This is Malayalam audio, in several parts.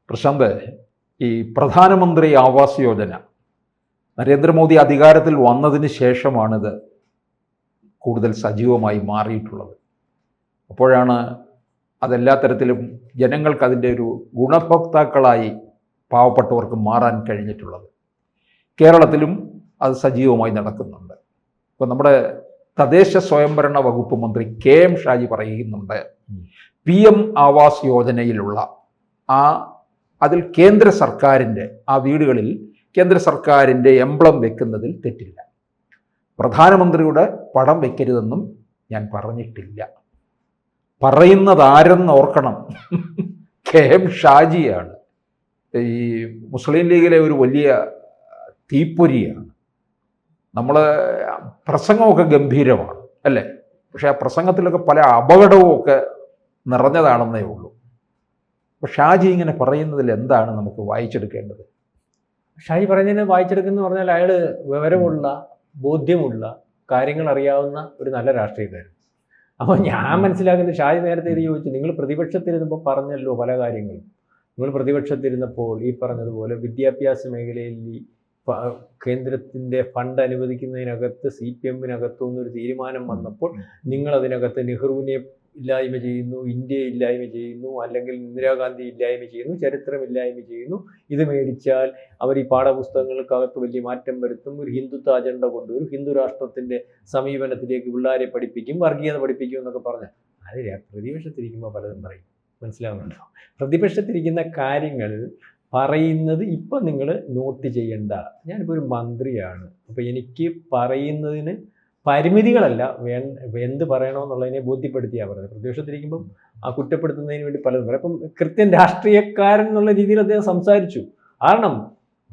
പ്രശാന്ത്, ഈ പ്രധാനമന്ത്രി ആവാസ് യോജന നരേന്ദ്രമോദി അധികാരത്തിൽ വന്നതിന് ശേഷമാണിത് കൂടുതൽ സജീവമായി മാറിയിട്ടുള്ളത്. അപ്പോഴാണ് അതെല്ലാ തരത്തിലും ജനങ്ങൾക്ക് അതിൻ്റെ ഒരു ഗുണഭോക്താക്കളായി പാവപ്പെട്ടവർക്ക് മാറാൻ കഴിഞ്ഞിട്ടുള്ളത്. കേരളത്തിലും അത് സജീവമായി നടക്കുന്നുണ്ട്. ഇപ്പോൾ നമ്മുടെ തദ്ദേശ സ്വയംഭരണ വകുപ്പ് മന്ത്രി KM ഷാജി പറയുന്നുണ്ട്, PM ആവാസ് യോജനയിലുള്ള അതിൽ കേന്ദ്ര സർക്കാരിൻ്റെ ആ വീടുകളിൽ കേന്ദ്ര സർക്കാരിൻ്റെ എംബ്ലം വെക്കുന്നതിൽ തെറ്റില്ല. പ്രധാനമന്ത്രിയുടെ പടം വെക്കരുതെന്നും ഞാൻ പറഞ്ഞിട്ടില്ല. പറയുന്നത് ആരെന്ന് ഓർക്കണം, KM ഷാജിയാണ്. ഈ മുസ്ലിം ലീഗിലെ ഒരു വലിയ തീപ്പൊരിയാണ്. നമ്മൾ പ്രസംഗമൊക്കെ ഗംഭീരമാണ് അല്ലേ, പക്ഷെ ആ പ്രസംഗത്തിലൊക്കെ പല അപകടവും ഒക്കെ നിറഞ്ഞതാണെന്നേ ഉള്ളൂ. അപ്പോൾ ഷാജി ഇങ്ങനെ പറയുന്നതിൽ എന്താണ് നമുക്ക് വായിച്ചെടുക്കേണ്ടത്? ഷാജി പറയുന്നതിന് വായിച്ചെടുക്കുന്ന പറഞ്ഞാൽ അയാൾ വിവരമുള്ള, ബോധ്യമുള്ള, കാര്യങ്ങൾ അറിയാവുന്ന ഒരു നല്ല രാഷ്ട്രീയക്കാരൻ. അപ്പോൾ ഞാൻ മനസ്സിലാക്കുന്നത്, ഷാജി നേരത്തെ ഇത് ചോദിച്ചു, നിങ്ങൾ പ്രതിപക്ഷത്തിരുന്നപ്പോൾ പറഞ്ഞല്ലോ പല കാര്യങ്ങളും. നിങ്ങൾ പ്രതിപക്ഷത്തിരുന്നപ്പോൾ ഈ പറഞ്ഞതുപോലെ വിദ്യാഭ്യാസ മേഖലയിൽ കേന്ദ്രത്തിൻ്റെ ഫണ്ട് അനുവദിക്കുന്നതിനകത്ത് CPM-നകത്തുനിന്നൊരു തീരുമാനം വന്നപ്പോൾ നിങ്ങളതിനകത്ത് നെഹ്റുവിനെ ഇല്ലായ്മ ചെയ്യുന്നു, ഇന്ത്യയെ ഇല്ലായ്മ ചെയ്യുന്നു, അല്ലെങ്കിൽ ഇന്ദിരാഗാന്ധി ഇല്ലായ്മ ചെയ്യുന്നു, ചരിത്രം ഇല്ലായ്മ ചെയ്യുന്നു. ഇത് മേടിച്ചാൽ അവർ ഈ പാഠപുസ്തകങ്ങൾക്കകത്ത് വലിയ മാറ്റം വരുത്തും, ഒരു ഹിന്ദുത്വ അജണ്ട കൊണ്ടുവരും, ഹിന്ദു രാഷ്ട്രത്തിൻ്റെ സമീപനത്തിലേക്ക് പിള്ളേരെ പഠിപ്പിക്കും, വർഗീയത പഠിപ്പിക്കും എന്നൊക്കെ പറഞ്ഞാൽ അത് പ്രതിപക്ഷത്തിരിക്കുമ്പോൾ പലതും പറയും. മനസ്സിലാവുന്നുണ്ടോ? പ്രതിപക്ഷത്തിരിക്കുന്ന കാര്യങ്ങൾ പറയുന്നത് ഇപ്പം നിങ്ങൾ നോട്ട് ചെയ്യണ്ട. ഞാനിപ്പോൾ ഒരു മന്ത്രിയാണ്, അപ്പോൾ എനിക്ക് പറയുന്നതിന് പരിമിതികളല്ല, എന്ത് പറയണമെന്നുള്ളതിനെ ബോധ്യപ്പെടുത്തിയാണ് പറയുന്നത്. പ്രതിപക്ഷത്തിരിക്കുമ്പം ആ കുറ്റപ്പെടുത്തുന്നതിന് വേണ്ടി പലതും പറയും. അപ്പം കൃത്യം രാഷ്ട്രീയക്കാരൻ എന്നുള്ള രീതിയിൽ അദ്ദേഹം സംസാരിച്ചു. കാരണം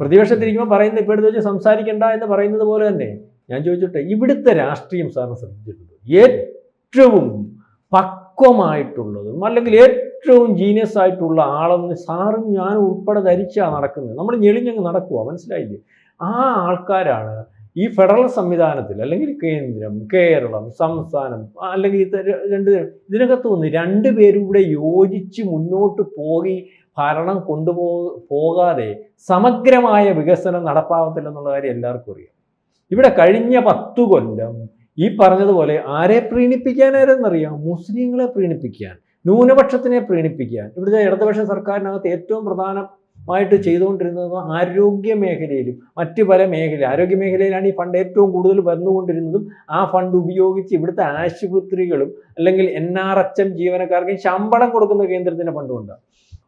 പ്രതിപക്ഷത്തിരിക്കുമ്പോൾ പറയുന്നത് ഇപ്പോൾ എടുത്ത് വെച്ച് സംസാരിക്കേണ്ട എന്ന് പറയുന്നത് പോലെ തന്നെ ഞാൻ ചോദിച്ചോട്ടെ, ഇവിടുത്തെ രാഷ്ട്രീയം സാറിന് ശ്രദ്ധിച്ചിട്ടുണ്ട്? ഏറ്റവും പക്വമായിട്ടുള്ളതും അല്ലെങ്കിൽ ഏറ്റവും ജീനിയസ് ആയിട്ടുള്ള ആളെന്ന് സാറും ഞാനും ഉൾപ്പെടെ ധരിച്ചാണ് നടക്കുന്നത്. നമ്മൾ ഞെളിഞ്ഞങ്ങ് നടക്കുക, മനസ്സിലായില്ലേ? ആ ആൾക്കാരാണ് ഈ ഫെഡറൽ സംവിധാനത്തിൽ, അല്ലെങ്കിൽ കേന്ദ്രം, കേരളം, സംസ്ഥാനം, അല്ലെങ്കിൽ ഇതിനകത്ത് വന്ന് രണ്ടുപേരും കൂടെ യോജിച്ച് മുന്നോട്ട് പോയി ഭരണം പോകാതെ സമഗ്രമായ വികസനം നടപ്പാകത്തില്ലെന്നുള്ള കാര്യം എല്ലാവർക്കും അറിയാം. ഇവിടെ കഴിഞ്ഞ 10 കൊല്ലം ഈ പറഞ്ഞതുപോലെ ആരെ പ്രീണിപ്പിക്കാനായിരുന്നറിയാം? മുസ്ലിങ്ങളെ പ്രീണിപ്പിക്കാൻ, ന്യൂനപക്ഷത്തിനെ പ്രീണിപ്പിക്കാൻ. ഇവിടുത്തെ ഇടതുപക്ഷ സർക്കാരിനകത്ത് ഏറ്റവും പ്രധാനമായിട്ട് ചെയ്തുകൊണ്ടിരുന്നത് ആരോഗ്യ മേഖലയിലും മറ്റ് പല ആരോഗ്യ മേഖലയിലാണ് ഈ ഫണ്ട് ഏറ്റവും കൂടുതൽ വന്നുകൊണ്ടിരുന്നതും. ആ ഫണ്ട് ഉപയോഗിച്ച് ഇവിടുത്തെ ആശുപത്രികളും അല്ലെങ്കിൽ NRHM ജീവനക്കാർക്ക് ശമ്പളം കൊടുക്കുന്ന കേന്ദ്രത്തിൻ്റെ ഫണ്ട് കൊണ്ടാണ്.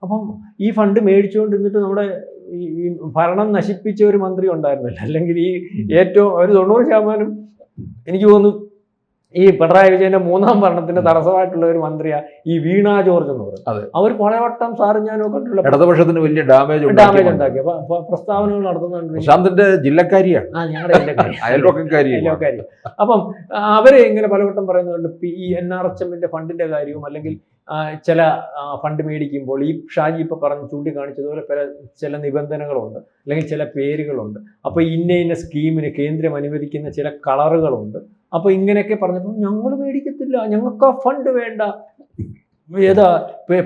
അപ്പം ഈ ഫണ്ട് മേടിച്ചുകൊണ്ടിരുന്നിട്ട് നമ്മുടെ ഈ ഭരണം നശിപ്പിച്ച ഒരു മന്ത്രി ഉണ്ടായിരുന്നില്ല, അല്ലെങ്കിൽ ഈ ഏറ്റവും ഒരു 90% എനിക്ക് തോന്നുന്നു ഈ പിണറായി വിജയന്റെ 3ാം ഭരണത്തിന്റെ തടസ്സമായിട്ടുള്ള ഒരു മന്ത്രിയാ ഈ വീണ ജോർജ് എന്ന് പറയുന്നത്. അവർ പലവട്ടം സാറും ഞാനും കണ്ടിട്ടുള്ള ഇടതുപക്ഷത്തിന് വലിയ ഡാമേജ് ഉണ്ടാക്കി പ്രസ്താവനകൾ നടത്തുന്നുണ്ട്. പ്രശാന്തിന്റെ ജില്ലക്കാരിയാണ്, ഞങ്ങളുടെ അയൽവക്കക്കാരി. അപ്പം അവര് ഇങ്ങനെ പലവട്ടം പറയുന്നുണ്ട് ഈ NRHM-ന്റെ ഫണ്ടിന്റെ കാര്യവും, അല്ലെങ്കിൽ ചില ഫണ്ട് മേടിക്കുമ്പോൾ ഈ ഷാജി ഇപ്പൊ ചൂണ്ടിക്കാണിച്ചതുപോലെ ചില നിബന്ധനകളുണ്ട്, അല്ലെങ്കിൽ ചില പേരുകളുണ്ട്. അപ്പൊ ഇന്ന സ്കീമിന് കേന്ദ്രം അനുവദിക്കുന്ന ചില കളറുകളുണ്ട്. അപ്പൊ ഇങ്ങനെയൊക്കെ പറഞ്ഞപ്പോൾ ഞങ്ങൾ മേടിക്കത്തില്ല, ഞങ്ങൾക്ക് ആ ഫണ്ട് വേണ്ട.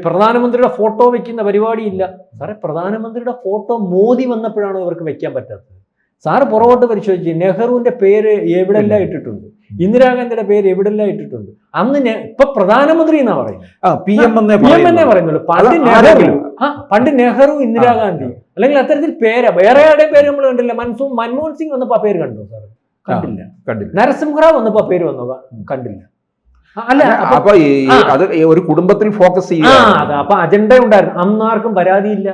പ്രധാനമന്ത്രിയുടെ ഫോട്ടോ വെക്കുന്ന പരിപാടിയില്ല. സാറേ, പ്രധാനമന്ത്രിയുടെ ഫോട്ടോ മോദി വന്നപ്പോഴാണ് ഇവർക്ക് വെക്കാൻ പറ്റാത്തത്. സാറ് പുറകോട്ട് പരിശോധിച്ച് നെഹ്റുവിന്റെ പേര് എവിടെല്ലാം ഇട്ടിട്ടുണ്ട്, ഇന്ദിരാഗാന്ധിയുടെ പേര് എവിടെല്ലാം ഇട്ടിട്ടുണ്ട്. അന്ന് ഇപ്പൊ പ്രധാനമന്ത്രി എന്നാ പറയുന്നത്, PM എന്നേ പറയുന്നുള്ളൂ. പണ്ട് നെഹ്റു, ഇന്ദിരാഗാന്ധി അല്ലെങ്കിൽ അത്തരത്തിൽ പേര് വേറെ ആരുടെയും പേര് നമ്മൾ കണ്ടില്ല. മൻമോഹൻ സിംഗ് വന്നപ്പോ ആ പേര് കണ്ടോ സാർ? കണ്ടില്ല. നരസിംഹറാവ് വന്നപ്പോ ആ പേര് വന്നോ? കണ്ടില്ല. അല്ല, അപ്പൊ അത് ഒരു കുടുംബത്തിൽ ഫോക്കസ് ചെയ്യുക. അപ്പൊ അജണ്ട ഉണ്ടായിരുന്നു. അന്നാർക്കും പരാതിയില്ല,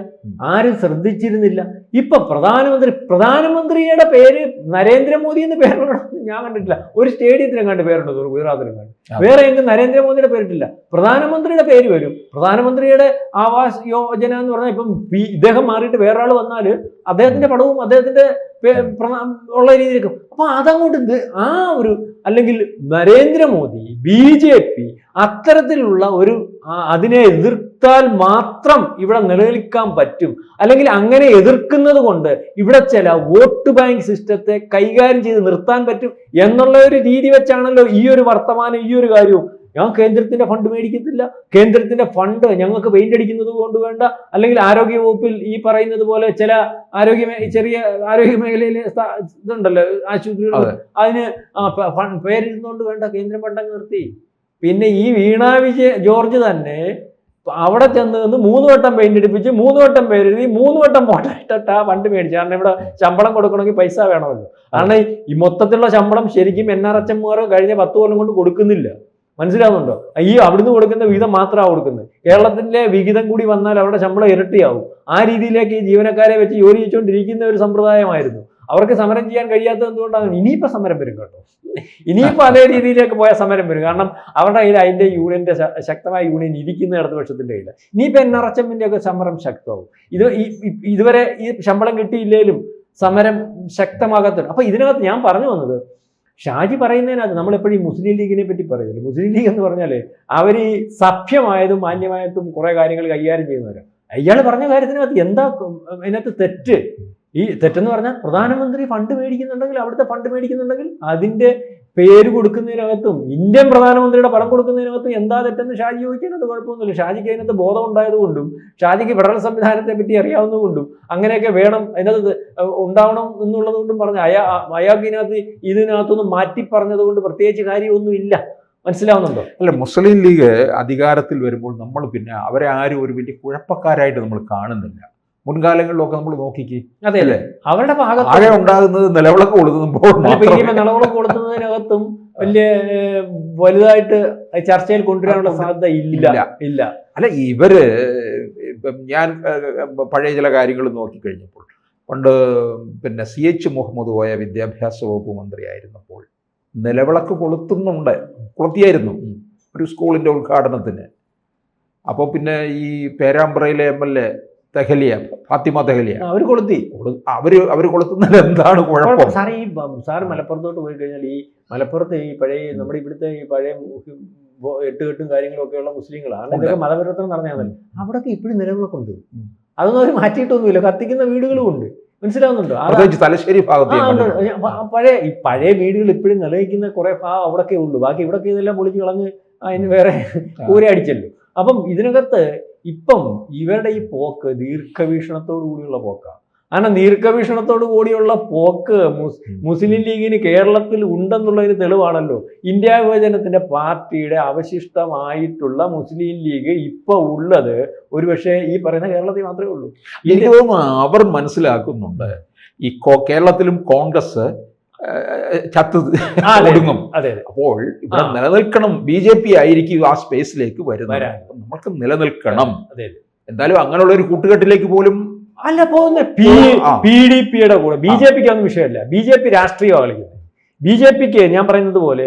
ആരും ശ്രദ്ധിച്ചിരുന്നില്ല. ഇപ്പൊ പ്രധാനമന്ത്രിയുടെ പേര് നരേന്ദ്രമോദി എന്ന് പേരുണ്ടോ? ഞാൻ കണ്ടിട്ടില്ല. ഒരു സ്റ്റേഡിയത്തിലും കണ്ട് പേരുണ്ടോ? ഗുജറാത്തിലും കണ്ട്. വേറെ എങ്കിലും നരേന്ദ്രമോദിയുടെ പേരിട്ടില്ല. പ്രധാനമന്ത്രിയുടെ പേര് വരും. പ്രധാനമന്ത്രിയുടെ ആവാസ് യോജന എന്ന് പറഞ്ഞാൽ ഇപ്പം ഇദ്ദേഹം മാറിയിട്ട് വേറൊരാൾ വന്നാൽ അദ്ദേഹത്തിന്റെ പടവും അദ്ദേഹത്തിന്റെ ഉള്ള രീതിയിലേക്കും. അപ്പൊ അതങ്ങോട്ട് അല്ലെങ്കിൽ നരേന്ദ്രമോദി, BJP അത്തരത്തിലുള്ള അതിനെ എതിർത്താൽ മാത്രം ഇവിടെ നിലനിൽക്കാൻ പറ്റും, അല്ലെങ്കിൽ അങ്ങനെ എതിർക്കുന്നത് കൊണ്ട് ഇവിടെ ചില വോട്ട് ബാങ്ക് സിസ്റ്റത്തെ കൈകാര്യം ചെയ്ത് നിർത്താൻ പറ്റും എന്നുള്ള ഒരു രീതി വെച്ചാണല്ലോ ഈ ഒരു വർത്തമാനം, ഈ ഒരു കാര്യവും ഞാൻ കേന്ദ്രത്തിന്റെ ഫണ്ട് മേടിക്കത്തില്ല, കേന്ദ്രത്തിന്റെ ഫണ്ട് ഞങ്ങൾക്ക് പെയിന്റ് അടിക്കുന്നത് കൊണ്ട് വേണ്ട, അല്ലെങ്കിൽ ആരോഗ്യ വകുപ്പിൽ ഈ പറയുന്നത് പോലെ ചില ചെറിയ ആരോഗ്യ മേഖലയിലെ ഇതുണ്ടല്ലോ ആശുപത്രികൾ, അതിന് പേരിടുന്നതുകൊണ്ട് വേണ്ട, കേന്ദ്രം ഫണ്ടങ്ങ് നിർത്തി. പിന്നെ ഈ വീണ ജോർജ് തന്നെ അവിടെ ചെന്ന് 3 വട്ടം പെയിന്റ് അടിപ്പിച്ച് 3 വട്ടം പേരെഴുതി 3 വട്ടം ഫോട്ടോ ഇട്ടിട്ട് ആ ഫണ്ട് മേടിച്ചു. കാരണം ഇവിടെ ശമ്പളം കൊടുക്കണമെങ്കിൽ പൈസ വേണമല്ലോ. കാരണം ഈ മൊത്തത്തിലുള്ള ശമ്പളം ശരിക്കും NRHM കഴിഞ്ഞ 10 കൊല്ലം കൊണ്ട് കൊടുക്കുന്നില്ല. മനസ്സിലാവുന്നുണ്ടോ? ഈ അവിടുന്ന് കൊടുക്കുന്ന വിഹിതം മാത്രമാണ് കൊടുക്കുന്നത്. കേരളത്തിലെ വിഹിതം കൂടി വന്നാൽ അവരുടെ ശമ്പളം ഇരട്ടിയാവും. ആ രീതിയിലേക്ക് ഈ ജീവനക്കാരെ വെച്ച് ജോലി ചെയ്തുകൊണ്ടിരിക്കുന്ന ഒരു സമ്പ്രദായമായിരുന്നു. അവർക്ക് സമരം ചെയ്യാൻ കഴിയാത്തത് എന്തുകൊണ്ടാണ്? ഇനിയിപ്പോൾ സമരം വരും കേട്ടോ, ഇനിയിപ്പോൾ അതേ രീതിയിലേക്ക് പോയാൽ സമരം വരും. കാരണം അവരുടെ കയ്യിൽ അതിൻ്റെ യൂണിയൻ്റെ ശക്തമായ യൂണിയൻ ഇരിക്കുന്ന ഇടതുപക്ഷത്തിൻ്റെ കയ്യിൽ. ഇനിയിപ്പോൾ NRHM ഒക്കെ സമരം ശക്തമാവും. ഇതുവരെ ഈ ശമ്പളം കിട്ടിയില്ലേലും സമരം ശക്തമാകത്തുണ്ട്. അപ്പോൾ ഇതിനകത്ത് ഞാൻ പറഞ്ഞു വന്നത്, ഷാജി പറയുന്നതിനകത്ത് നമ്മളെപ്പോഴും മുസ്ലിം ലീഗിനെ പറ്റി പറയുന്നത്, മുസ്ലിം ലീഗ് എന്ന് പറഞ്ഞാൽ അവർ ഈ സഭ്യമായതും മാന്യമായിട്ടും കുറേ കാര്യങ്ങൾ കൈകാര്യം ചെയ്യുന്നവരാണ്. അയാൾ പറഞ്ഞ കാര്യത്തിനകത്ത് എന്താ അതിനകത്ത് തെറ്റ്? ഈ തെറ്റെന്ന് പറഞ്ഞാൽ പ്രധാനമന്ത്രി ഫണ്ട് മേടിക്കുന്നുണ്ടെങ്കിൽ, അവിടുത്തെ ഫണ്ട് മേടിക്കുന്നുണ്ടെങ്കിൽ അതിൻ്റെ പേര് കൊടുക്കുന്നതിനകത്തും ഇന്ത്യൻ പ്രധാനമന്ത്രിയുടെ പടം കൊടുക്കുന്നതിനകത്തും എന്താ തെറ്റെന്ന് ഷാജി ചോദിക്കുന്നത് കുഴപ്പമൊന്നുമില്ല. ഷാജിക്ക് അതിനകത്ത് ബോധം ഉണ്ടായതുകൊണ്ടും ഷാജിക്ക് ഫെഡറൽ സംവിധാനത്തെ പറ്റി അറിയാവുന്നതുകൊണ്ടും അങ്ങനെയൊക്കെ വേണം, അതിനകത്ത് ഉണ്ടാവണം എന്നുള്ളത് കൊണ്ടും പറഞ്ഞ അയാൾക്ക് ഇതിനകത്തൊന്നും മാറ്റി പറഞ്ഞതുകൊണ്ട് പ്രത്യേകിച്ച് കാര്യമൊന്നും ഇല്ല. മനസ്സിലാവുന്നുണ്ടോ? അല്ല, മുസ്ലിം ലീഗ് അധികാരത്തിൽ വരുമ്പോൾ നമ്മൾ പിന്നെ അവരെ ആരും ഒരു വലിയ കുഴപ്പക്കാരായിട്ട് നമ്മൾ കാണുന്നില്ല. മുൻകാലങ്ങളിലൊക്കെ നമ്മൾ നോക്കിക്ക്, അതെ അല്ലേ, അവരുടെ ഭാഗത്ത് ഉണ്ടാകുന്നത് നിലവിളക്ക് കൊളുത്തുമ്പോൾ നിലവിളക്ക് കൊളുത്തുന്നതിനകത്തും വലിയ വലുതായിട്ട് ചർച്ചയിൽ കൊണ്ടുവരാനുള്ള സാധ്യത ഇല്ല. അല്ല, ഇവര് ഞാൻ പഴയ ചില കാര്യങ്ങൾ നോക്കിക്കഴിഞ്ഞപ്പോൾ, പണ്ട് പിന്നെ CH മുഹമ്മദ് കോയ വിദ്യാഭ്യാസ വകുപ്പ് മന്ത്രിയായിരുന്നപ്പോൾ നിലവിളക്ക് കൊളുത്തിയായിരുന്നു ഒരു സ്കൂളിന്റെ ഉദ്ഘാടനത്തിന്. അപ്പോൾ പിന്നെ ഈ പേരാമ്പ്രയിലെ MLA ഫാത്തിമ തെഹലിയ അവർ കൊളുത്തുന്നത് എന്താണ് കുഴപ്പം? സാർ മലപ്പുറത്തോട്ട് പോയി കഴിഞ്ഞാൽ ഈ മലപ്പുറത്ത് ഈ പഴയ നമ്മുടെ ഇവിടുത്തെ ഈ പഴയ എട്ടുകെട്ടും കാര്യങ്ങളും ഒക്കെയുള്ള മുസ്ലിങ്ങളാണ്, ഇതൊക്കെ മതപരിവർത്തനം നടന്നതാണ്. അവിടെയൊക്കെ ഇപ്പോഴും നിലവിളക്കുണ്ട്. അതൊന്നും അവർ മാറ്റിയിട്ടൊന്നുമില്ല, കത്തിക്കുന്ന വീടുകളും ഉണ്ട്. മനസ്സിലാവുന്നുണ്ടോ? തലശ്ശേരി ഭാഗത്ത് പഴയ വീടുകൾ ഇപ്പോഴും നിലനിൽക്കുന്ന കുറെ ഭാഗം അവിടെയൊക്കെ ഉള്ളൂ. ബാക്കി ഇവിടെയൊക്കെ ഇതെല്ലാം പൊളിച്ച് കളഞ്ഞ് അതിന് വേറെ കൂര അടിച്ചല്ലോ. അപ്പം ഇതിനകത്ത് ഇപ്പം ഇവരുടെ ഈ പോക്ക് ദീർഘവീക്ഷണത്തോടു കൂടിയുള്ള പോക്കാണ്. കാരണം ദീർഘവീക്ഷണത്തോടു കൂടിയുള്ള പോക്ക് മുസ്ലിം ലീഗിന് കേരളത്തിൽ ഉണ്ടെന്നുള്ളതിന് തെളിവാണല്ലോ. ഇന്ത്യ വിഭജനത്തിന്റെ പാർട്ടിയുടെ അവശിഷ്ടമായിട്ടുള്ള മുസ്ലിം ലീഗ് ഇപ്പൊ ഉള്ളത് ഒരുപക്ഷെ ഈ പറയുന്ന കേരളത്തിൽ മാത്രമേ ഉള്ളൂ. എനിക്ക് തോന്നുന്നു അവർ മനസ്സിലാക്കുന്നുണ്ട് ഈ കേരളത്തിലും കോൺഗ്രസ് ഒടുങ്ങും. അപ്പോൾ ഇവിടെ നിലനിൽക്കണം, BJP ആയിരിക്കും ആ സ്പേസിലേക്ക് വരുന്നത്. നമ്മൾക്ക് നിലനിൽക്കണം. എന്തായാലും അങ്ങനെയുള്ള ഒരു കൂട്ടുകെട്ടിലേക്ക് പോലും അല്ല പോകുന്ന. PDPയുടെ കൂടെ BJPക്ക് ഒന്നും വിഷയമല്ല. BJP രാഷ്ട്രീയമാണ് കളിക്കുന്നത്. BJPക്ക് ഞാൻ പറയുന്നത് പോലെ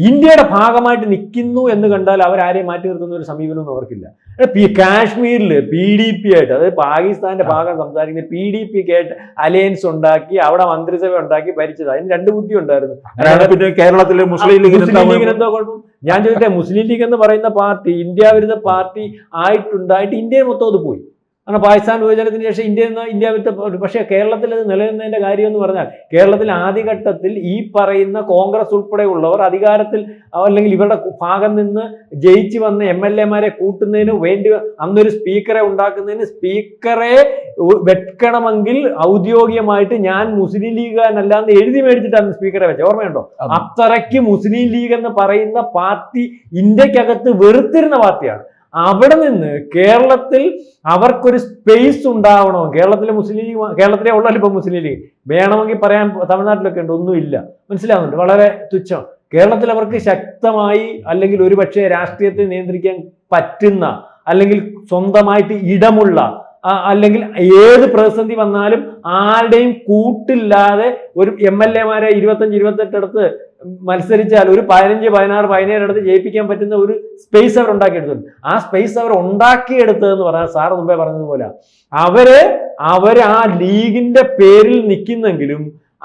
ഇന്ത്യയുടെ ഭാഗമായിട്ട് നിൽക്കുന്നു എന്ന് കണ്ടാൽ അവരാരെയും മാറ്റി നിർത്തുന്ന ഒരു സമീപനമൊന്നും അവർക്കില്ല. കാശ്മീരിൽ PDP ആയിട്ട്, അതായത് പാകിസ്ഥാന്റെ ഭാഗം സംസാരിക്കുന്ന PDP ആയിട്ട് അലയൻസ് ഉണ്ടാക്കി അവിടെ മന്ത്രിസഭ ഉണ്ടാക്കി ഭരിച്ചത്. അതിന് 2 ബുദ്ധി ഉണ്ടായിരുന്നു. പിന്നെ കേരളത്തിലെ മുസ്ലിം ലീഗിന് എന്തോ കുഴപ്പം? ഞാൻ ചോദിച്ചേ, മുസ്ലിം ലീഗ് എന്ന് പറയുന്ന പാർട്ടി ഇന്ത്യ വിരുദ്ധ പാർട്ടി ആയിട്ടുണ്ടായിട്ട് ഇന്ത്യയിൽ മൊത്തം അത് പോയി. കാരണം പാകിസ്ഥാൻ വിഭജനത്തിന് ശേഷം ഇന്ത്യ വിട്ട്. പക്ഷേ കേരളത്തിൽ അത് നിലനിന്നതിൻ്റെ കാര്യം എന്ന് പറഞ്ഞാൽ കേരളത്തിൽ ആദ്യഘട്ടത്തിൽ ഈ പറയുന്ന കോൺഗ്രസ് ഉൾപ്പെടെയുള്ളവർ അധികാരത്തിൽ അല്ലെങ്കിൽ ഇവരുടെ ഭാഗം നിന്ന് ജയിച്ചു വന്ന MLA കൂട്ടുന്നതിന് വേണ്ടി അന്നൊരു സ്പീക്കറെ ഉണ്ടാക്കുന്നതിന്, സ്പീക്കറെ വെക്കണമെങ്കിൽ ഔദ്യോഗികമായിട്ട് ഞാൻ മുസ്ലിം ലീഗാരനല്ലാന്ന് എഴുതി മേടിച്ചിട്ടാണ് സ്പീക്കറെ വെച്ചത്. ഓർമ്മയുണ്ടോ? അത്രയ്ക്ക് മുസ്ലിം ലീഗ് എന്ന് പറയുന്ന പാർട്ടി ഇന്ത്യക്കകത്ത് വെറുത്തിരുന്ന പാർട്ടിയാണ്. അവിടെ നിന്ന് കേരളത്തിൽ അവർക്കൊരു സ്പേസ് ഉണ്ടാവണോ? കേരളത്തിലെ മുസ്ലിം ലീഗ്, കേരളത്തിലെ ഉള്ളല്ലോ ഇപ്പം മുസ്ലിം ലീഗ്, വേണമെങ്കിൽ പറയാൻ തമിഴ്നാട്ടിലൊക്കെ ഉണ്ട്, ഒന്നുമില്ല. മനസ്സിലാവുന്നുണ്ട്? വളരെ തുച്ഛം. കേരളത്തിൽ അവർക്ക് ശക്തമായി അല്ലെങ്കിൽ ഒരുപക്ഷെ രാഷ്ട്രീയത്തെ നിയന്ത്രിക്കാൻ പറ്റുന്ന അല്ലെങ്കിൽ സ്വന്തമായിട്ട് ഇടമുള്ള അല്ലെങ്കിൽ ഏത് പ്രതിസന്ധി വന്നാലും ആരുടെയും കൂട്ടില്ലാതെ ഒരു MLA 25-28 അടുത്ത് മത്സരിച്ചാൽ ഒരു 15-16-17 അടുത്ത് ജയിപ്പിക്കാൻ പറ്റുന്ന ഒരു സ്പേസ് അവർ ഉണ്ടാക്കിയെടുത്തിട്ടുണ്ട്. ആ സ്പേസ് അവർ ഉണ്ടാക്കിയെടുത്തതെന്ന് പറഞ്ഞാൽ സാറ് മുമ്പേ പറഞ്ഞതുപോലെ അവര് ആ ലീഗിന്റെ പേരിൽ നിൽക്കുന്നെങ്കിലും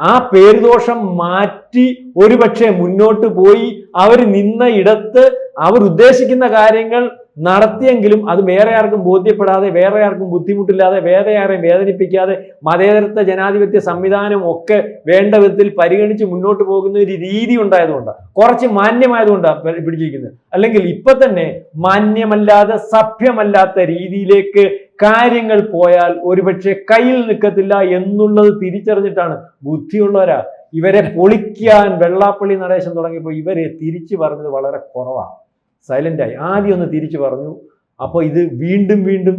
ആ പേരുദോഷം മാറ്റി ഒരുപക്ഷെ മുന്നോട്ട് പോയി അവർ നിന്ന ഇടത്ത് അവർ ഉദ്ദേശിക്കുന്ന കാര്യങ്ങൾ നടത്തിയെങ്കിലും അത് വേറെ ആർക്കും ബോധ്യപ്പെടാതെ, വേറെ ആർക്കും ബുദ്ധിമുട്ടില്ലാതെ, വേറെ ആരെയും വേദനിപ്പിക്കാതെ മതേതരത്വ ജനാധിപത്യ സംവിധാനം ഒക്കെ വേണ്ട വിധത്തിൽ പരിഗണിച്ച് മുന്നോട്ട് പോകുന്ന ഒരു രീതി ഉണ്ടായതുകൊണ്ടാണ്, കുറച്ച് മാന്യമായതുകൊണ്ടാണ് പിടിച്ചിരിക്കുന്നത്. അല്ലെങ്കിൽ ഇപ്പൊ തന്നെ മാന്യമല്ലാതെ സഭ്യമല്ലാത്ത രീതിയിലേക്ക് കാര്യങ്ങൾ പോയാൽ ഒരുപക്ഷെ കയ്യിൽ നിൽക്കത്തില്ല എന്നുള്ളത് തിരിച്ചറിഞ്ഞിട്ടാണ് ബുദ്ധിയുള്ളവരാ ഇവരെ പൊളിക്കാൻ വെള്ളാപ്പള്ളി നടേശൻ തുടങ്ങിയപ്പോൾ ഇവരെ തിരിച്ചു പറഞ്ഞത് വളരെ കുറവാണ്. സൈലന്റായി ആദ്യം ഒന്ന് തിരിച്ചു പറഞ്ഞു. അപ്പോൾ ഇത് വീണ്ടും വീണ്ടും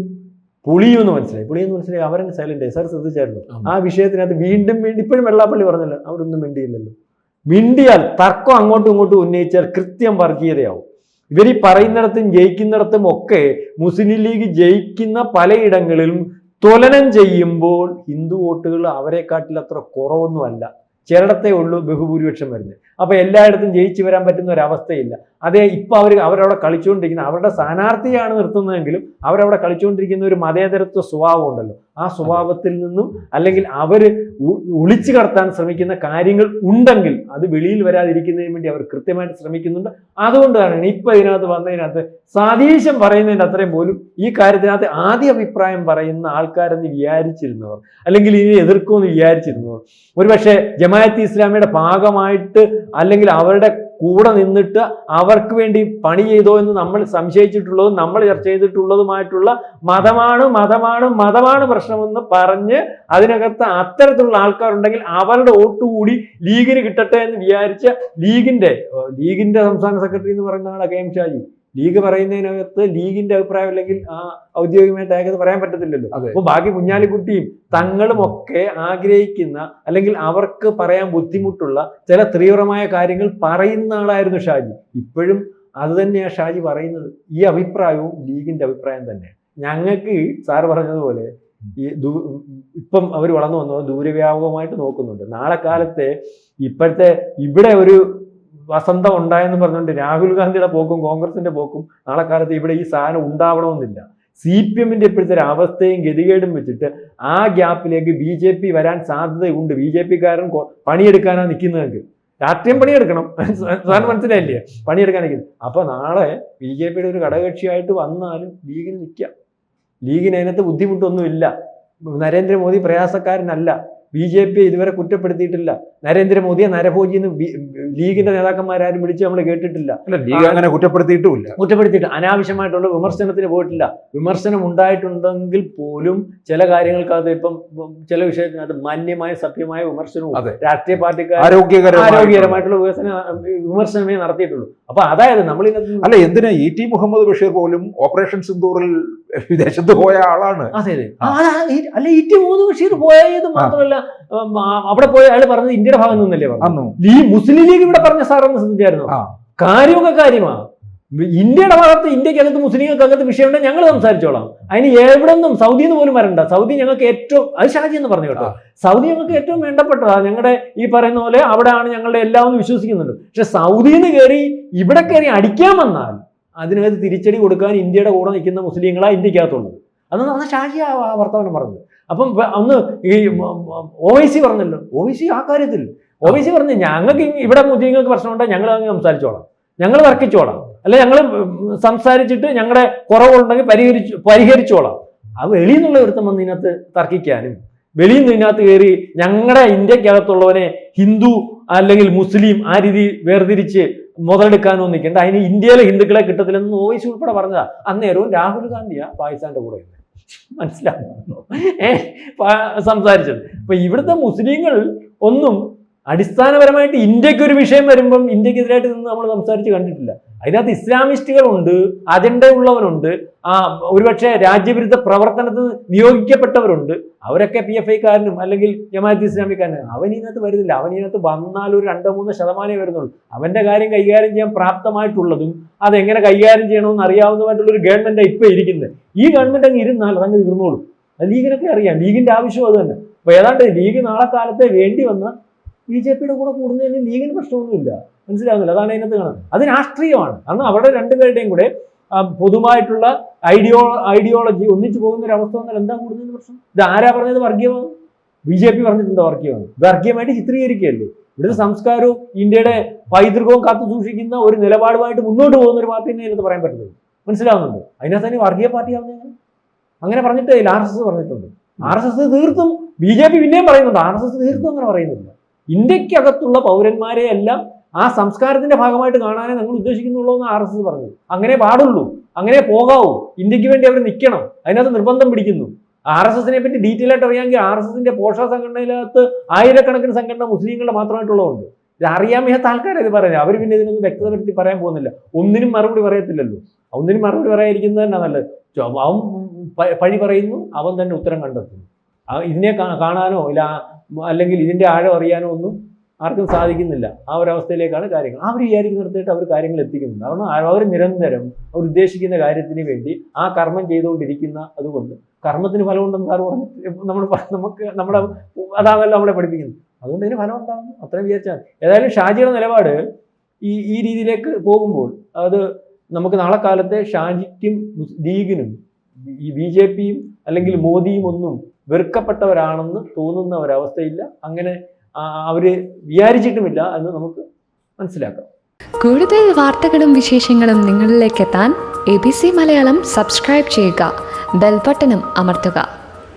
പൊളിയുമെന്ന് മനസ്സിലായി. അവരങ്ങ് സൈലന്റായി. സാർ ശ്രദ്ധിച്ചായിരുന്നു ആ വിഷയത്തിനകത്ത് വീണ്ടും ഇപ്പോഴും വെള്ളാപ്പള്ളി പറഞ്ഞല്ലോ, അവരൊന്നും മിണ്ടിയില്ലല്ലോ. മിണ്ടിയാൽ തർക്കം അങ്ങോട്ടും ഇങ്ങോട്ടും ഉന്നയിച്ചാൽ കൃത്യം വർഗീയതയാവും. ഇവർ ഈ പറയുന്നിടത്തും ജയിക്കുന്നിടത്തും ഒക്കെ മുസ്ലിം ലീഗ് ജയിക്കുന്ന പലയിടങ്ങളിലും തുലനം ചെയ്യുമ്പോൾ ഹിന്ദു വോട്ടുകൾ അവരെക്കാട്ടിൽ അത്ര കുറവൊന്നുമല്ല, ചിലടത്തേ ഉള്ളൂ ബഹുഭൂരിപക്ഷം വരുന്നത്. അപ്പൊ എല്ലായിടത്തും ജയിച്ചു വരാൻ പറ്റുന്ന ഒരവസ്ഥയില്ല. അതേ ഇപ്പൊ അവരവിടെ കളിച്ചുകൊണ്ടിരിക്കുന്ന, അവരുടെ സ്ഥാനാർത്ഥിയാണ് നിർത്തുന്നതെങ്കിലും അവരവിടെ കളിച്ചുകൊണ്ടിരിക്കുന്ന ഒരു മതേതരത്വ സ്വഭാവം ഉണ്ടല്ലോ, ആ സ്വഭാവത്തിൽ നിന്നും അല്ലെങ്കിൽ അവർ ഒളിച്ചു കടത്താൻ ശ്രമിക്കുന്ന കാര്യങ്ങൾ ഉണ്ടെങ്കിൽ അത് വെളിയിൽ വരാതിരിക്കുന്നതിന് വേണ്ടി അവർ കൃത്യമായിട്ട് ശ്രമിക്കുന്നുണ്ട്. അതുകൊണ്ടാണ് ഇപ്പൊ ഇതിനകത്ത് വന്നതിനകത്ത് സതീശൻ പറയുന്നതിൻ്റെ അത്രയും പോലും ഈ കാര്യത്തിനകത്ത് ആദ്യ അഭിപ്രായം പറയുന്ന ആൾക്കാരെന്ന് വിചാരിച്ചിരുന്നവർ, അല്ലെങ്കിൽ ഇനി എതിർക്കുമെന്ന് വിചാരിച്ചിരുന്നവർ, ഒരുപക്ഷെ ജമാഅത്തെ ഇസ്ലാമിയുടെ ഭാഗമായിട്ട് അല്ലെങ്കിൽ അവരുടെ കൂടെ നിന്നിട്ട് അവർക്ക് വേണ്ടി പണി ചെയ്തോ എന്ന് നമ്മൾ സംശയിച്ചിട്ടുള്ളതും നമ്മൾ ചർച്ച ചെയ്തിട്ടുള്ളതുമായിട്ടുള്ള മതമാണ് പ്രശ്നമെന്ന് പറഞ്ഞ് അതിനകത്ത് അത്തരത്തിലുള്ള ആൾക്കാരുണ്ടെങ്കിൽ അവരുടെ വോട്ടുകൂടി ലീഗിന് കിട്ടട്ടെ എന്ന് വിചാരിച്ച ലീഗിന്റെ സംസ്ഥാന സെക്രട്ടറി എന്ന് പറയുന്ന ആളാണ് കെ എം ഷാജി. ലീഗ് പറയുന്നതിനകത്ത് ലീഗിന്റെ അഭിപ്രായം അല്ലെങ്കിൽ ആ ഔദ്യോഗികമായിട്ട് അയാൾക്ക് പറയാൻ പറ്റത്തില്ലല്ലോ. അപ്പൊ ബാക്കി കുഞ്ഞാലിക്കുട്ടിയും തങ്ങളും ഒക്കെ ആഗ്രഹിക്കുന്ന അല്ലെങ്കിൽ അവർക്ക് പറയാൻ ബുദ്ധിമുട്ടുള്ള ചില തീവ്രമായ കാര്യങ്ങൾ പറയുന്ന ആളായിരുന്നു ഷാജി. ഇപ്പോഴും അത് തന്നെയാണ് ഷാജി പറയുന്നത്. ഈ അഭിപ്രായവും ലീഗിന്റെ അഭിപ്രായം തന്നെയാണ്. ഞങ്ങൾക്ക് സാർ പറഞ്ഞതുപോലെ ഈ ഇപ്പം അവർ വളർന്നു വന്നത് ദൂരവ്യാപകമായിട്ട് നോക്കുന്നുണ്ട്. നാളെ കാലത്തെ ഇപ്പോഴത്തെ ഇവിടെ ഒരു വസന്തം ഉണ്ടായെന്ന് പറഞ്ഞുകൊണ്ട് രാഹുൽ ഗാന്ധിയുടെ പോക്കും കോൺഗ്രസിന്റെ പോക്കും നാളെ കാലത്ത് ഇവിടെ ഈ സാധനം ഉണ്ടാവണമെന്നില്ല. CPM-ന്റെ ഇപ്പോഴത്തെ ഒരു അവസ്ഥയും ഗതികേടും വെച്ചിട്ട് ആ ഗ്യാപ്പിലേക്ക് BJP വരാൻ സാധ്യതയുണ്ട്. BJP-കാരൻ പണിയെടുക്കാനാണ് നിൽക്കുന്നതെങ്കിൽ രാഷ്ട്രീയം പണിയെടുക്കണം, സാറിന് മനസ്സിലായില്ലേ, പണിയെടുക്കാൻ നിൽക്കുന്നത്. അപ്പൊ നാളെ BJP-യുടെ ഒരു ഘടകകക്ഷിയായിട്ട് വന്നാലും ലീഗിന് നിൽക്കാം. ലീഗിന് അതിനകത്ത് ബുദ്ധിമുട്ടൊന്നുമില്ല. നരേന്ദ്രമോദി പ്രയാസക്കാരനല്ല. BJP ഇതുവരെ കുറ്റപ്പെടുത്തിയിട്ടില്ല. നരേന്ദ്രമോദിയെ നരഭോജി എന്ന് ലീഗിന്റെ നേതാക്കന്മാരാരും വിളിച്ച് നമ്മൾ കേട്ടിട്ടില്ല. ലീഗ് അങ്ങനെ കുറ്റപ്പെടുത്തിയിട്ട് അനാവശ്യമായിട്ടുള്ള വിമർശനത്തിന് പോയിട്ടില്ല. വിമർശനം ഉണ്ടായിട്ടുണ്ടെങ്കിൽ പോലും ചില കാര്യങ്ങൾക്കകത്ത് ഇപ്പം ചില വിഷയത്തിനകത്ത് മാന്യമായ സഭ്യമായ വിമർശനവും രാഷ്ട്രീയ പാർട്ടിക്കാർ ആരോഗ്യകരമായിട്ടുള്ള വിമർശനമേ നടത്തിയിട്ടുള്ളൂ. അപ്പൊ അതായത് നമ്മൾ അല്ല, എന്തിനാ ET മുഹമ്മദ് ബഷീർ പോലും ഓപ്പറേഷൻ സിന്ദൂറിൽ വിദേശത്ത് പോയ ആളാണ്. അതെ അല്ല, ET മുഹമ്മദ് ബഷീർ പോയത് മാത്രമല്ല, അവിടെ പോയ അയാൾ പറഞ്ഞത് ഇന്ത്യയുടെ ഭാഗം നിന്നല്ലേ പറഞ്ഞു. ഈ മുസ്ലിം ലീഗ് ഇവിടെ പറഞ്ഞ സാറൊന്ന് ശ്രദ്ധിച്ചായിരുന്നു. കാര്യമൊക്കെ കാര്യമാണ്. ഇന്ത്യയുടെ ഭാഗത്ത് ഇന്ത്യക്കകത്ത് മുസ്ലിങ്ങൾക്കകത്ത് വിഷയമുണ്ടെങ്കിൽ ഞങ്ങൾ സംസാരിച്ചോളാം. അതിന് എവിടെ നിന്നും സൗദിയിൽ നിന്ന് പോലും വരണ്ട. സൗദി ഞങ്ങൾക്ക് ഏറ്റവും, അത് ഷാജി എന്ന് പറഞ്ഞു കേട്ടോ, സൗദി ഞങ്ങൾക്ക് ഏറ്റവും വേണ്ടപ്പെട്ടതാ. ഞങ്ങളുടെ ഈ പറയുന്ന പോലെ അവിടെയാണ് ഞങ്ങളുടെ എല്ലാം എന്ന് വിശ്വസിക്കുന്നുണ്ട്. പക്ഷെ സൗദിയിൽ നിന്ന് കയറി ഇവിടെ കയറി അടിക്കാൻ വന്നാൽ അതിനകത്ത് തിരിച്ചടി കൊടുക്കാൻ ഇന്ത്യയുടെ കൂടെ നിൽക്കുന്ന മുസ്ലിങ്ങളാ ഇന്ത്യക്കകത്തുള്ളത്. അതൊന്നും ഷാജി ആ വർത്തമാനം പറഞ്ഞത്. അപ്പം അന്ന് ഈ OIC പറഞ്ഞല്ലോ, OIC ആ കാര്യത്തിൽ OIC പറഞ്ഞു ഞങ്ങൾക്ക് ഇവിടെ മുസ്ലിങ്ങൾക്ക് പ്രശ്നമുണ്ടെങ്കിൽ ഞങ്ങൾ അങ്ങ് സംസാരിച്ചോളാം, ഞങ്ങൾ തർക്കിച്ചോളാം, അല്ലെ ഞങ്ങൾ സംസാരിച്ചിട്ട് ഞങ്ങളുടെ കുറവുണ്ടെങ്കിൽ പരിഹരിച്ചോളാം. ആ വെളിയിൽ നിന്നുള്ള ഒരുത്തം വന്ന് ഇതിനകത്ത് തർക്കിക്കാനും വെളിയിൽ നിന്ന് ഇതിനകത്ത് കയറി ഞങ്ങളുടെ ഇന്ത്യക്കകത്തുള്ളവനെ ഹിന്ദു അല്ലെങ്കിൽ മുസ്ലിം ആ രീതി വേർതിരിച്ച് മുതലെടുക്കാനോ നിൽക്കേണ്ട, അതിന് ഇന്ത്യയിലെ ഹിന്ദുക്കളെ കിട്ടത്തില്ലെന്ന് OIC ഉൾപ്പെടെ പറഞ്ഞതാ. അന്നേരവും രാഹുൽ ഗാന്ധിയാ പാകിസ്ഥാന്റെ കൂടെ മനസ്സിലാകുന്നുണ്ടോ സംസാരിച്ചത്. അപ്പൊ ഇവിടുത്തെ മുസ്ലിങ്ങൾ ഒന്നും അടിസ്ഥാനപരമായിട്ട് ഇന്ത്യക്കൊരു വിഷയം വരുമ്പം ഇന്ത്യക്കെതിരായിട്ട് നിന്ന് നമ്മൾ സംസാരിച്ച് കണ്ടിട്ടില്ല. അതിനകത്ത് ഇസ്ലാമിസ്റ്റുകളുണ്ട്, അജണ്ട ഉള്ളവരുണ്ട്, ഒരുപക്ഷെ രാജ്യവിരുദ്ധ പ്രവർത്തനത്തിന് നിയോഗിക്കപ്പെട്ടവരുണ്ട്. അവരൊക്കെ PFI-കാരനും അല്ലെങ്കിൽ ജമാഅത്തെ ഇസ്ലാമിക്കാരനും. അവനിതിനകത്ത് വരുന്നില്ല. അവനിതിനകത്ത് വന്നാൽ ഒരു 2-3% വരുന്നുള്ളൂ. അവന്റെ കാര്യം കൈകാര്യം ചെയ്യാൻ പ്രാപ്തമായിട്ടുള്ളതും അതെങ്ങനെ കൈകാര്യം ചെയ്യണമെന്ന് അറിയാവുന്നതായിട്ടുള്ള ഒരു ഗവൺമെന്റാണ് ഇപ്പൊ ഇരിക്കുന്നത്. ഈ ഗവൺമെന്റ് അങ്ങ് ഇരുന്നാൽ അതങ്ങ് തീർന്നോളും. ലീഗിനൊക്കെ അറിയാം, ലീഗിന്റെ ആവശ്യം അത് തന്നെ. അപ്പൊ ഏതാണ്ട് ലീഗ് നാളെ കാലത്തെ വേണ്ടി വന്ന BJP-യുടെ കൂടെ കൂടുന്നതിന് ലീഗിന് പ്രശ്നമൊന്നുമില്ല, മനസ്സിലാകുന്നില്ല. അതാണ് അതിനകത്ത് കാണുന്നത്. അത് രാഷ്ട്രീയമാണ്. കാരണം അവിടെ രണ്ടുപേരുടെയും കൂടെ പൊതുവായിട്ടുള്ള ഐഡിയോളജി ഒന്നിച്ചു പോകുന്ന ഒരു അവസ്ഥ വന്നാൽ എന്താ കൂടുന്നതിന് പ്രശ്നം? ഇത് ആരാ പറഞ്ഞത് വർഗീയമാണ്? BJP പറഞ്ഞിട്ടുണ്ട് വർഗീയമാണ്. വർഗീയമായിട്ട് ചിത്രീകരിക്കുകയല്ലേ. ഇവിടുത്തെ സംസ്കാരവും ഇന്ത്യയുടെ പൈതൃകവും കാത്തു സൂക്ഷിക്കുന്ന ഒരു നിലപാടുമായിട്ട് മുന്നോട്ട് പോകുന്ന ഒരു പാർട്ടി തന്നെ ഇതിനകത്ത് പറയാൻ പറ്റുന്നത്. മനസ്സിലാവുന്നുണ്ട്? അതിനകത്ത് തന്നെ വർഗീയ പാർട്ടി ആവുന്നത് അങ്ങനെ പറഞ്ഞിട്ട് RSS പറഞ്ഞിട്ടുണ്ട്. RSS തീർത്തും BJP പിന്നെയും പറയുന്നുണ്ട്. RSS തീർത്തും അങ്ങനെ പറയുന്നില്ല. ഇന്ത്യക്കകത്തുള്ള പൗരന്മാരെ എല്ലാം ആ സംസ്കാരത്തിന്റെ ഭാഗമായിട്ട് കാണാനേ ഞങ്ങൾ ഉദ്ദേശിക്കുന്നുള്ളൂ എന്ന് RSS പറഞ്ഞത്. അങ്ങനെ പാടുള്ളൂ, അങ്ങനെ പോകാവൂ, ഇന്ത്യക്ക് വേണ്ടി അവർ നിൽക്കണം, അതിനകത്ത് നിർബന്ധം പിടിക്കുന്നു. RSSനെ പറ്റി ഡീറ്റെയിൽ ആയിട്ട് അറിയാമെങ്കിൽ RSSന്റെ പോഷക സംഘടനയിലകത്ത് ആയിരക്കണക്കിന് സംഘടന മുസ്ലിങ്ങളുടെ മാത്രമായിട്ടുള്ളതുകൊണ്ട് ഇത് അറിയാൻ വയ്യാത്ത ആൾക്കാരെ ഇത് പറയുന്നത്. അവർ പിന്നെ ഇതിനൊന്നും വ്യക്തത വരുത്തി പറയാൻ പോകുന്നില്ല. ഒന്നിനും മറുപടി പറയത്തില്ലല്ലോ. ഒന്നിനും മറുപടി പറയാതിരിക്കുന്നത് തന്നെ നല്ലത്. അവൻ പഴി പറയുന്നു, അവൻ തന്നെ ഉത്തരം കണ്ടെത്തുന്നു. ഇതിനെ കാണാനോ ഇല്ല അല്ലെങ്കിൽ ഇതിന്റെ ആഴം അറിയാനോ ഒന്നും ആർക്കും സാധിക്കുന്നില്ല. ആ ഒരവസ്ഥയിലേക്കാണ് കാര്യങ്ങൾ. അവർ വിചാരിക്കുന്നിടത്തേട്ട് അവർ കാര്യങ്ങൾ എത്തിക്കുന്നുണ്ട്. കാരണം അവർ നിരന്തരം അവർ ഉദ്ദേശിക്കുന്ന കാര്യത്തിന് വേണ്ടി ആ കർമ്മം ചെയ്തുകൊണ്ടിരിക്കുന്ന അതുകൊണ്ട് കർമ്മത്തിന് ഫലമുണ്ടെന്ന് സാർ നമുക്ക് നമ്മുടെ അതാണല്ലോ നമ്മളെ പഠിപ്പിക്കുന്നത്. അതുകൊണ്ട് ഇതിന് ഫലം ഉണ്ടാകുന്നു, അത്രയും വിചാരിച്ചാൽ. ഏതായാലും ഷാജിയുടെ നിലപാട് ഈ രീതിയിലേക്ക് പോകുമ്പോൾ അത് നമുക്ക് നാളെ കാലത്തെ ഷാജിക്കും ലീഗിനും ഈ BJPയും അല്ലെങ്കിൽ മോദിയും ഒന്നും വെറുക്കപ്പെട്ടവരാണെന്ന് തോന്നുന്ന ഒരവസ്ഥയില്ല. അങ്ങനെ അവര് വിചാരിച്ചിട്ടുമില്ല എന്ന് നമുക്ക് മനസ്സിലാക്കാം. കൂടുതൽ വാർത്തകളും വിശേഷങ്ങളും നിങ്ങളിലേക്ക് എത്താൻ ABC മലയാളം സബ്സ്ക്രൈബ് ചെയ്യുക, ബെൽ ബട്ടണും അമർത്തുക.